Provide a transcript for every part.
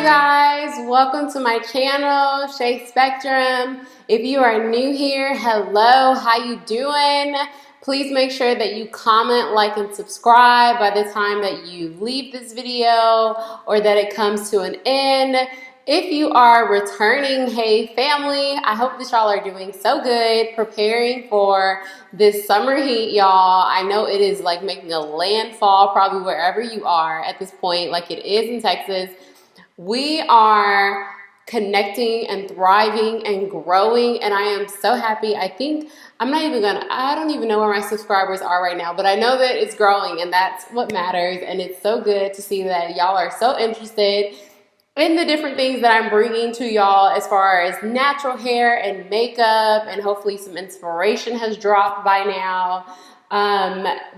you guys, welcome to my channel, Shayspectrum. If you are new here, hello, how you doing? Please make sure that you comment, like, and subscribe by the time that you leave this video or that it comes to an end. If you are returning, hey family, I hope that y'all are doing so good, preparing for this summer heat, y'all. I know it is like making a landfall probably wherever you are at this point, like it is in Texas. We are connecting and thriving and growing, and I am so happy. I don't even know where my subscribers are right now, but I know that it's growing, and that's what matters. And it's so good to see that y'all are so interested in the different things that I'm bringing to y'all as far as natural hair and makeup, and hopefully some inspiration has dropped by now.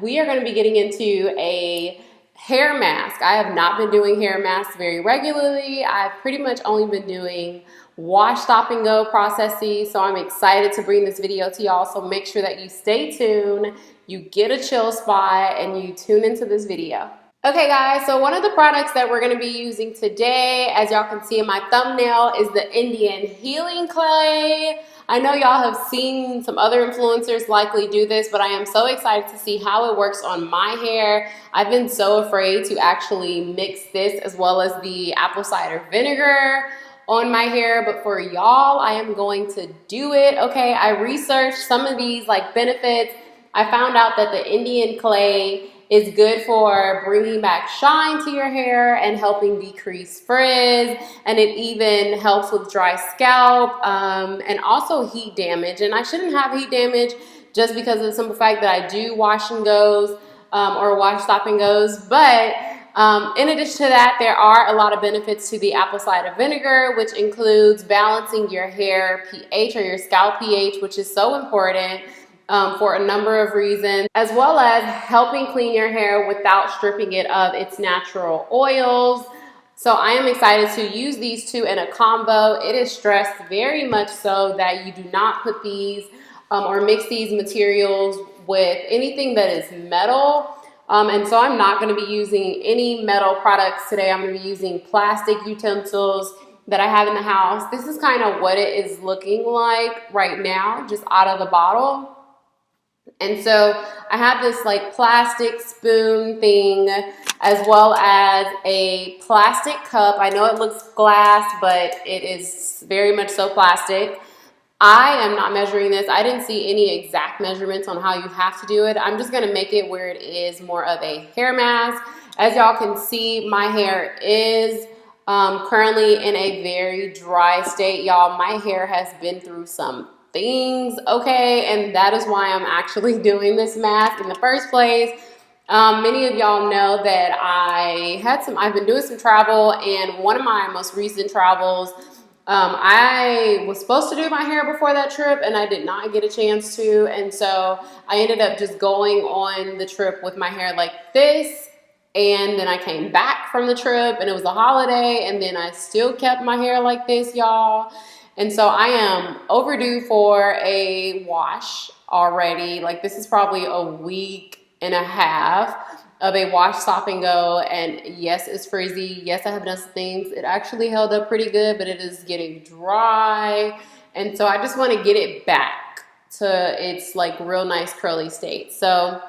We are going to be getting into a hair mask. I have not been doing hair masks very regularly. I've pretty much only been doing wash, stop, and go processes. So I'm excited to bring this video to y'all. So make sure that you stay tuned, you get a chill spot, and you tune into this video. Okay guys, so one of the products that we're going to be using today, as y'all can see in my thumbnail, is the Indian Healing Clay. I know y'all have seen some other influencers likely do this, but I am so excited to see how it works on my hair. I've been so afraid to actually mix this as well as the apple cider vinegar on my hair, but for y'all, I am going to do it. Okay, I researched some of these benefits. I found out that the Indian clay is good for bringing back shine to your hair and helping decrease frizz, and it even helps with dry scalp and also heat damage. And I shouldn't have heat damage just because of the simple fact that I do wash and goes or wash, stop, and goes. But in addition to that, there are a lot of benefits to the apple cider vinegar, which includes balancing your hair pH or your scalp pH, which is so important for a number of reasons, as well as helping clean your hair without stripping it of its natural oils. So I am excited to use these two in a combo. It is stressed very much so that you do not put these or mix these materials with anything that is metal. And so I'm not going to be using any metal products today. I'm going to be using plastic utensils that I have in the house. This is kind of what it is looking like right now, just out of the bottle. And so I have this plastic spoon thing as well as a plastic cup. I know it looks glass, but it is very much so plastic. I am not measuring this. I didn't see any exact measurements on how you have to do it. I'm just going to make it where it is more of a hair mask. As y'all can see, my hair is currently in a very dry state. Y'all, my hair has been through some things, okay, and that is why I'm actually doing this mask in the first place. Many of y'all know that I've been doing some travel, and one of my most recent travels, I was supposed to do my hair before that trip, and I did not get a chance to, and so I ended up just going on the trip with my hair like this. And then I came back from the trip, and it was a holiday, and then I still kept my hair like this, y'all. And so I am overdue for a wash already. This is probably a week and a half of a wash, stop, and go. And yes, it's frizzy. Yes, I have done some things. It actually held up pretty good, but it is getting dry. And so I just want to get it back to its real nice curly state. So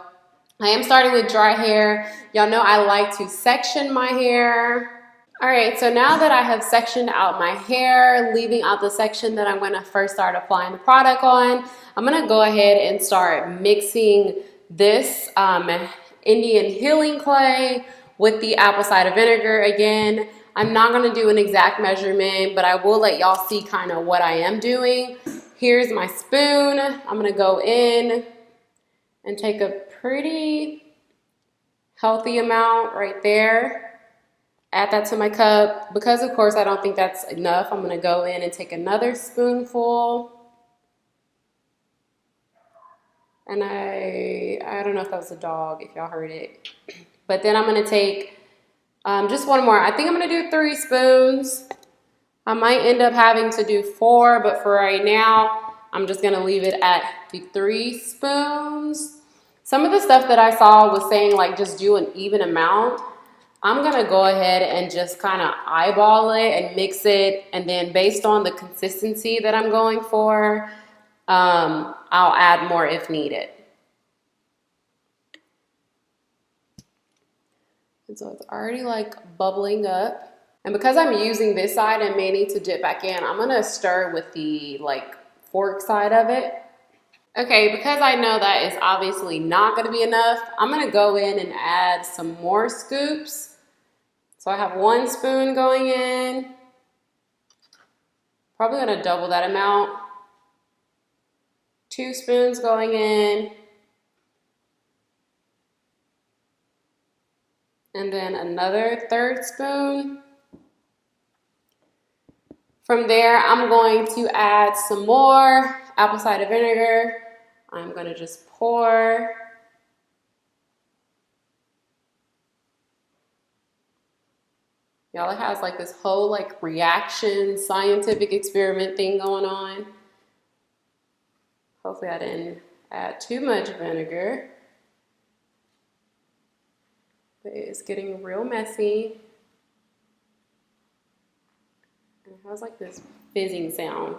I am starting with dry hair. Y'all know I like to section my hair. All right, so now that I have sectioned out my hair, leaving out the section that I'm going to first start applying the product on, I'm going to go ahead and start mixing this Indian Healing Clay with the apple cider vinegar. Again, I'm not going to do an exact measurement, but I will let y'all see kind of what I am doing. Here's my spoon. I'm going to go in and take a pretty healthy amount right there. Add that to my cup. Because of course I don't think that's enough, I'm gonna go in and take another spoonful. And I don't know if that was a dog, if y'all heard it. But then I'm gonna take just one more. I think I'm gonna do 3 spoons. I might end up having to do 4, but for right now, I'm just gonna leave it at the 3 spoons. Some of the stuff that I saw was saying just do an even amount. I'm gonna go ahead and just kind of eyeball it and mix it, and then based on the consistency that I'm going for, I'll add more if needed. And so it's already like bubbling up. And because I'm using this side and may need to dip back in, I'm gonna stir with the like fork side of it. Okay, because I know that is obviously not gonna be enough, I'm gonna go in and add some more scoops. So I have 1 spoon going in. Probably gonna double that amount. 2 spoons going in. And then another 3rd spoon. From there, I'm going to add some more apple cider vinegar. I'm gonna just pour. Y'all, it has like this whole like reaction scientific experiment thing going on. Hopefully I didn't add too much vinegar. But it's getting real messy. And it has like this fizzing sound.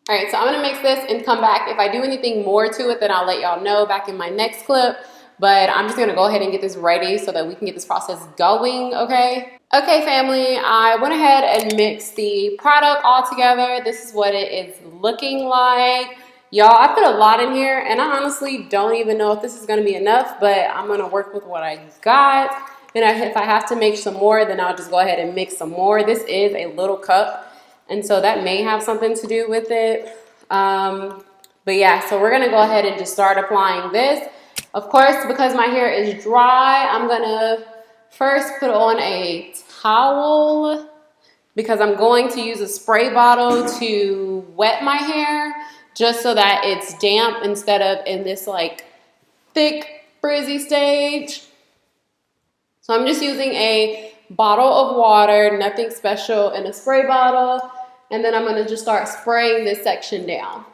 All right, so I'm gonna mix this and come back. If I do anything more to it, then I'll let y'all know back in my next clip. But I'm just gonna go ahead and get this ready so that we can get this process going, okay? Okay, family, I went ahead and mixed the product all together. This is what it is looking like. Y'all, I put a lot in here, and I honestly don't even know if this is gonna be enough, but I'm gonna work with what I got. And if I have to make some more, then I'll just go ahead and mix some more. This is a little cup. And so that may have something to do with it. But yeah, so we're gonna go ahead and just start applying this. Of course, because my hair is dry, I'm gonna first put on a towel because I'm going to use a spray bottle to wet my hair just so that it's damp instead of in this like thick, frizzy stage. So I'm just using a bottle of water, nothing special, in a spray bottle. And then I'm gonna just start spraying this section down.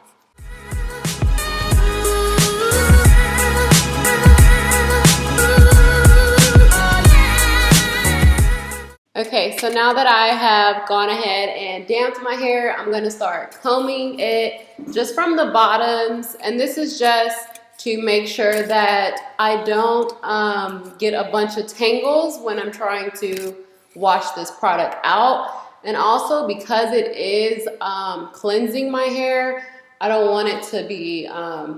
Okay, so now that I have gone ahead and damped my hair, I'm gonna start combing it just from the bottoms. And this is just to make sure that I don't get a bunch of tangles when I'm trying to wash this product out. And also because it is cleansing my hair, I don't want it to be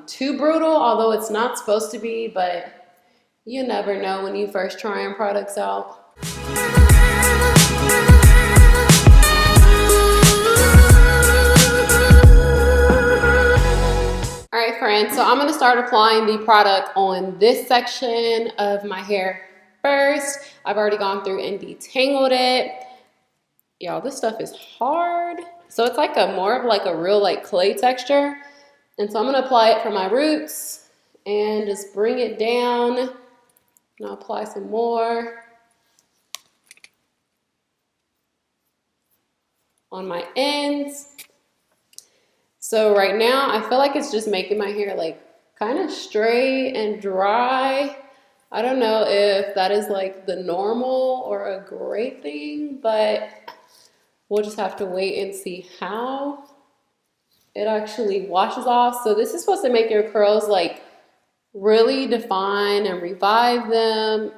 too brutal, although it's not supposed to be, but you never know when you first trying products out. All right, friends, so I'm gonna start applying the product on this section of my hair first. I've already gone through and detangled it. Y'all, this stuff is hard. So it's like more of like a real like clay texture. And so I'm gonna apply it for my roots and just bring it down. And I'll apply some more on my ends. So right now I feel like it's just making my hair like kind of straight and dry. I don't know if that is like the normal or a great thing, but we'll just have to wait and see how it actually washes off. So this is supposed to make your curls like really define and revive them.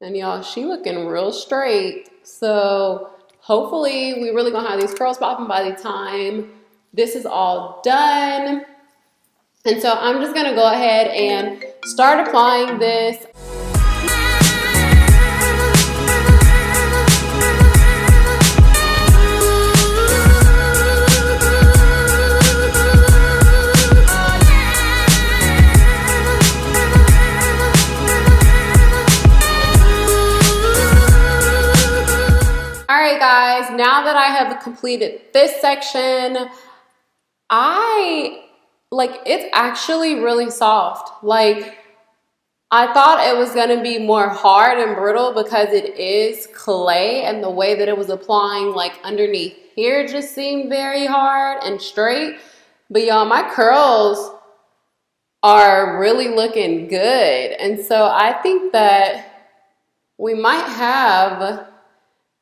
And y'all, she looking real straight. So hopefully we really gonna have these curls popping by the time this is all done. And so I'm just gonna go ahead and start applying this. Alright guys, now that I have completed this section, it's actually really soft. Like, I thought it was going to be more hard and brittle because it is clay, and the way that it was applying like underneath here just seemed very hard and straight. But y'all, my curls are really looking good. And so I think that we might have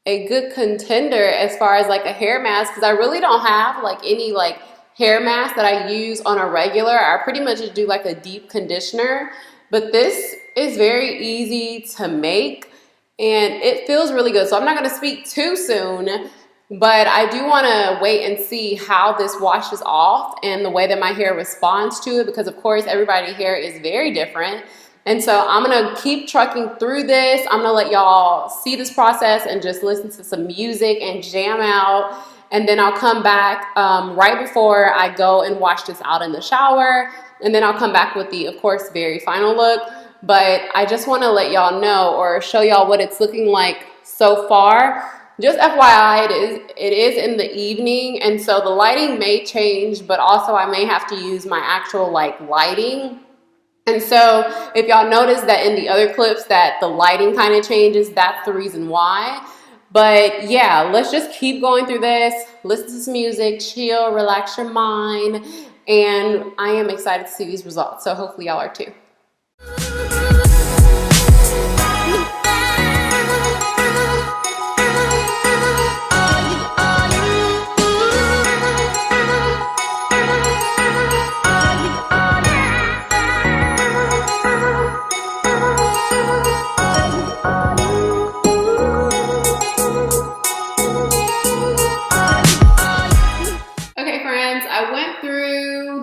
a good contender as far as like a hair mask, because I really don't have like any like hair mask that I use on a regular. I pretty much just do like a deep conditioner, but this is very easy to make and it feels really good. So I'm not going to speak too soon, but I do want to wait and see how this washes off and the way that my hair responds to it, because of course everybody's hair is very different. And so I'm gonna keep trucking through this. I'm gonna let y'all see this process and just listen to some music and jam out. And then I'll come back right before I go and wash this out in the shower. And then I'll come back with the, of course, very final look. But I just wanna let y'all know or show y'all what it's looking like so far. Just FYI, it is in the evening, and so the lighting may change, but also I may have to use my actual like lighting. And so if y'all notice that in the other clips that the lighting kind of changes, that's the reason why. But yeah, let's just keep going through this, listen to some music, chill, relax your mind, and I am excited to see these results. So hopefully y'all are too.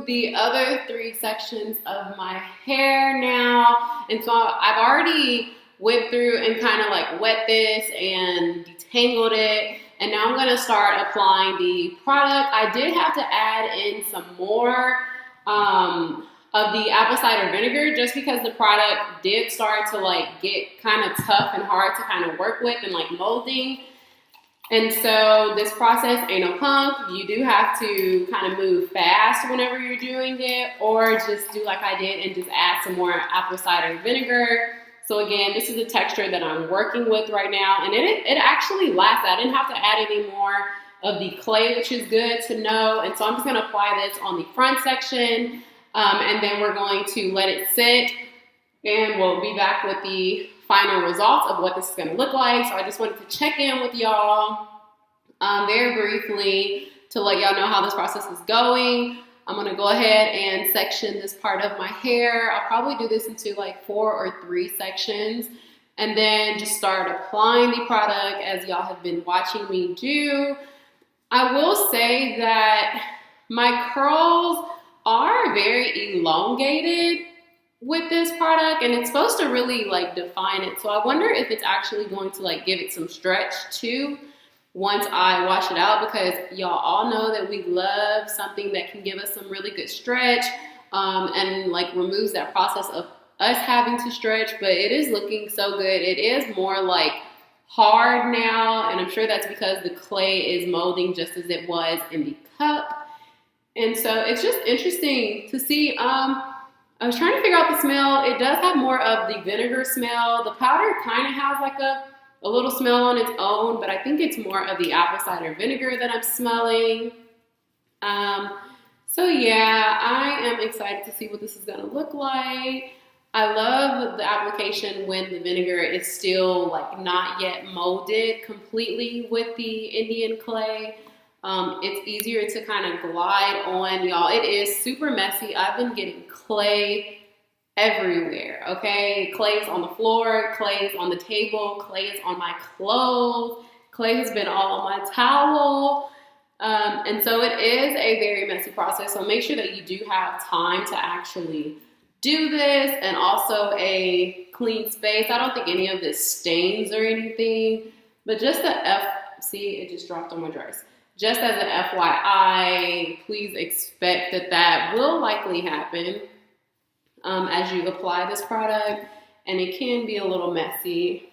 The other 3 sections of my hair now, and so I've already went through and kind of like wet this and detangled it, and now I'm going to start applying the product. I did have to add in some more of the apple cider vinegar just because the product did start to like get kind of tough and hard to kind of work with and like molding. And so this process ain't no punk. You do have to kind of move fast whenever you're doing it, or just do like I did and just add some more apple cider vinegar. So again, this is the texture that I'm working with right now, and it actually lasts. I didn't have to add any more of the clay, which is good to know. And so I'm just gonna apply this on the front section, and then we're going to let it sit, and we'll be back with the final results of what this is going to look like. So I just wanted to check in with y'all very briefly to let y'all know how this process is going. I'm going to go ahead and section this part of my hair. I'll probably do this into like 4 or 3 sections, and then just start applying the product as y'all have been watching me do. I will say that my curls are very elongated with this product, and it's supposed to really like define it. So I wonder if it's actually going to like give it some stretch too once I wash it out, because y'all all know that we love something that can give us some really good stretch and like removes that process of us having to stretch. But it is looking so good. It is more like hard now, and I'm sure that's because the clay is molding just as it was in the cup. And so it's just interesting to see. I was trying to figure out the smell. It does have more of the vinegar smell. The powder kind of has like a little smell on its own, but I think it's more of the apple cider vinegar that I'm smelling. So yeah, I am excited to see what this is gonna look like. I love the application when the vinegar is still like not yet molded completely with the Indian clay. It's easier to kind of glide on, y'all. It is super messy. I've been getting clay everywhere, okay? Clay is on the floor, clay is on the table, clay is on my clothes, clay has been all on my towel. And so it is a very messy process. So make sure that you do have time to actually do this, and also a clean space. I don't think any of this stains or anything, but just see, it just dropped on my dress. Just as an FYI, please expect that will likely happen as you apply this product, and it can be a little messy.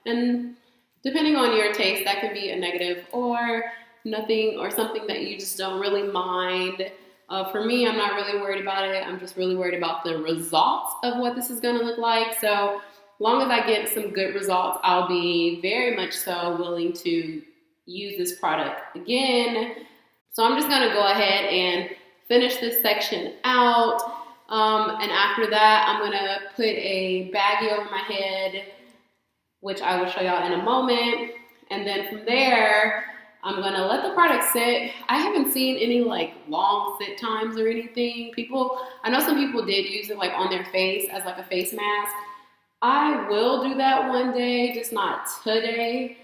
And depending on your taste, that can be a negative or nothing, or something that you just don't really mind. For me, I'm not really worried about it. I'm just really worried about the results of what this is going to look like. So long as I get some good results, I'll be very much so willing to use this product again. So I'm just going to go ahead and finish this section out. And after that, I'm going to put a baggie over my head, which I will show y'all in a moment. And then from there, I'm going to let the product sit. I haven't seen any like long sit times or anything. I know some people did use it like on their face as like a face mask. I will do that one day, just not today.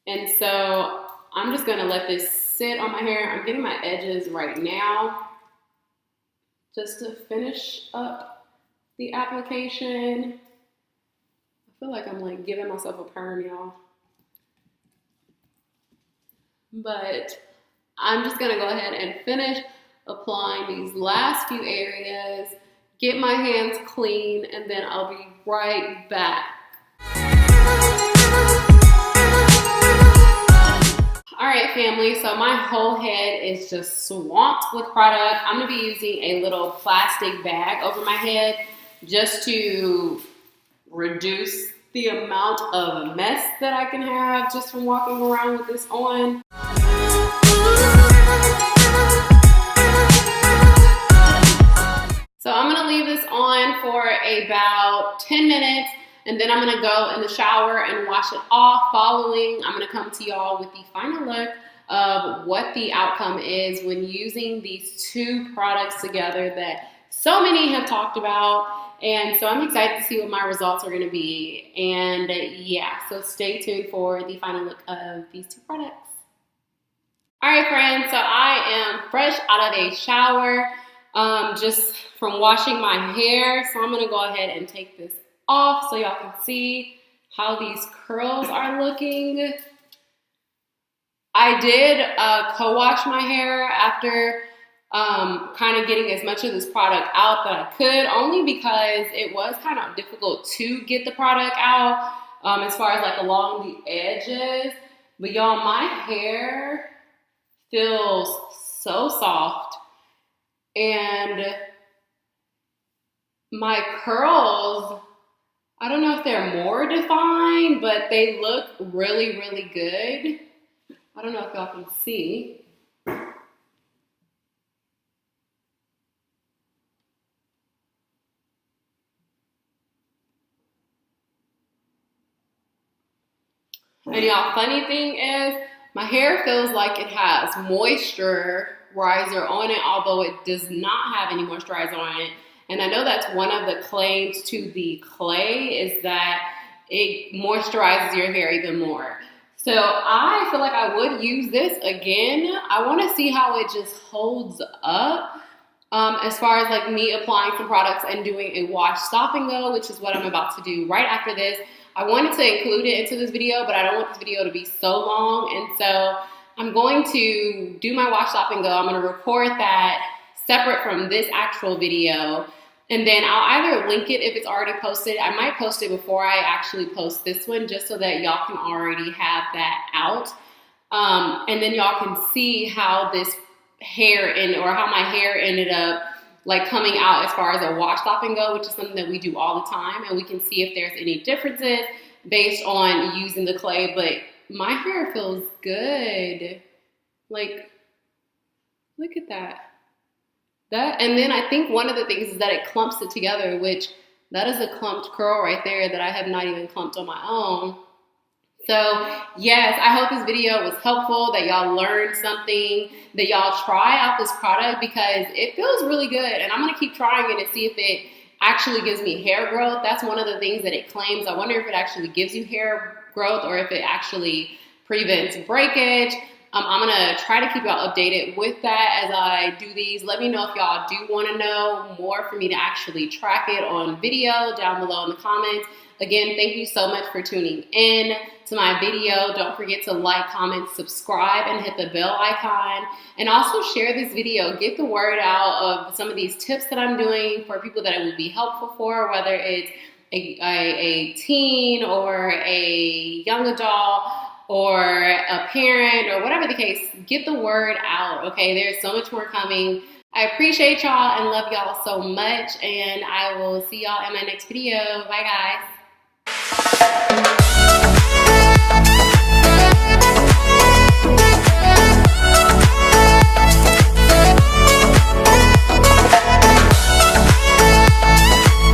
And so I'm just going to let this sit on my hair. I'm getting my edges right now just to finish up the application. I feel like I'm like giving myself a perm, y'all. But I'm just gonna go ahead and finish applying these last few areas, get my hands clean, and then I'll be right back. All right, family, so my whole head is just swamped with product. I'm gonna be using a little plastic bag over my head just to reduce the amount of mess that I can have just from walking around with this on. So I'm gonna leave this on for about 10 minutes, and then I'm gonna go in the shower and wash it off. Following, I'm gonna come to y'all with the final look of what the outcome is when using these two products together that so many have talked about. And so I'm excited to see what my results are gonna be. And yeah, so stay tuned for the final look of these two products. All right, friends, so I am fresh out of a shower, just from washing my hair. So I'm gonna go ahead and take this off so y'all can see how these curls are looking. I did co-wash my hair after kind of getting as much of this product out that I could, only because it was kind of difficult to get the product out as far as like along the edges. But y'all, my hair feels so soft, and my curls, I don't know if they're more defined, but they look really, really good. I don't know if y'all can see. And y'all, funny thing is, my hair feels like it has moisturizer on it, although it does not have any moisturizer on it. And I know that's one of the claims to the clay, is that it moisturizes your hair even more. So I feel like I would use this again. I want to see how it just holds up as far as like me applying some products and doing a wash, stop, and go, which is what I'm about to do right after this. I wanted to include it into this video, but I don't want this video to be so long. And so I'm going to do my wash, stop, and go. I'm going to record that separate from this actual video. And then I'll either link it if it's already posted. I might post it before I actually post this one, just so that y'all can already have that out. And then y'all can see how this hair or how my hair ended up like coming out as far as a wash, stop, and go, which is something that we do all the time. And we can see if there's any differences based on using the clay. But my hair feels good. Like, look at that. And then I think one of the things is that it clumps it together, which that is a clumped curl right there that I have not even clumped on my own. So yes, I hope this video was helpful, that y'all learned something, that y'all try out this product, because it feels really good. And I'm gonna keep trying it and see if it actually gives me hair growth. That's one of the things that it claims. I wonder if it actually gives you hair growth or if it actually prevents breakage. I'm gonna try to keep y'all updated with that as I do these. Let me know if y'all do wanna know more for me to actually track it on video down below in the comments. Again, thank you so much for tuning in to my video. Don't forget to like, comment, subscribe, and hit the bell icon. And also share this video. Get the word out of some of these tips that I'm doing for people that it would be helpful for, whether it's a teen or a young adult or a parent or whatever the case. Get the word out, okay? There's so much more coming. I appreciate y'all and love y'all so much, and I will see y'all in my next video. Bye, guys.